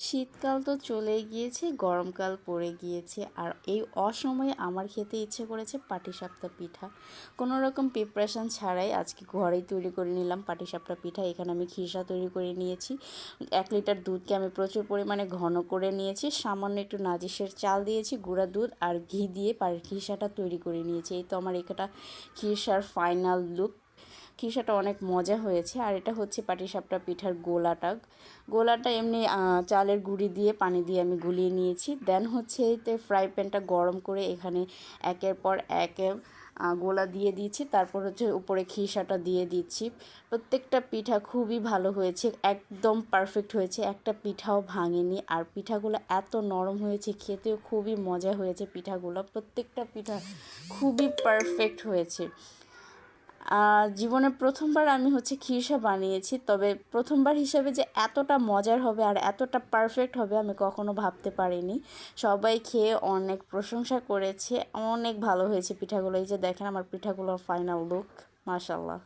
শীতকাল তো চলেই গিয়েছে, গরমকাল পড়ে গিয়েছে। আর এই অসময়ে আমার খেতে ইচ্ছে করেছে পাটিসাপটা পিঠা। কোনো রকম প্রিপারেশান ছাড়াই আজকে ঘরেই তৈরি করে নিলাম পাটিসাপটা পিঠা। এখানে আমি খিসা তৈরি করে নিয়েছি। 1 লিটার দুধকে আমি প্রচুর পরিমাণে ঘন করে নিয়েছি। সামান্য একটু নাজিসের চাল দিয়েছি, গুঁড়া দুধ আর ঘি দিয়ে খিসাটা তৈরি করে নিয়েছি। এই তো আমার এটা খিসার ফাইনাল লুক। খিসাটা অনেক মজা হয়েছে। আর এটা হচ্ছে পাটিসাপটা পিঠার গোলাটা এমনি চালের গুঁড়ি দিয়ে পানি দিয়ে আমি গুলিয়ে নিয়েছি। দেন হচ্ছে এতে ফ্রাই প্যানটা গরম করে এখানে একের পর এক গোলা দিয়ে দিচ্ছি। তারপর হচ্ছে উপরে খিসাটা দিয়ে দিচ্ছি। প্রত্যেকটা পিঠা খুবই ভালো হয়েছে, একদম পারফেক্ট হয়েছে, একটা পিঠাও ভাঙেনি। আর পিঠাগুলো এত নরম হয়েছে, খেতেও খুবই মজা হয়েছে পিঠাগুলো। প্রত্যেকটা পিঠা খুবই পারফেক্ট হয়েছে। জীবনে প্রথমবার আমি হচ্ছে খিরসা বানিয়েছি, তবে প্রথমবার হিসাবে যে এতটা মজার হবে আর এতটা পারফেক্ট হবে আমি কখনো ভাবতে পারিনি। সবাই খেয়ে অনেক প্রশংসা করেছে, অনেক ভালো হয়েছে পিঠাগুলো। এই যে দেখেন আমার পিঠাগুলোর ফাইনাল লুক, মাশাল্লাহ।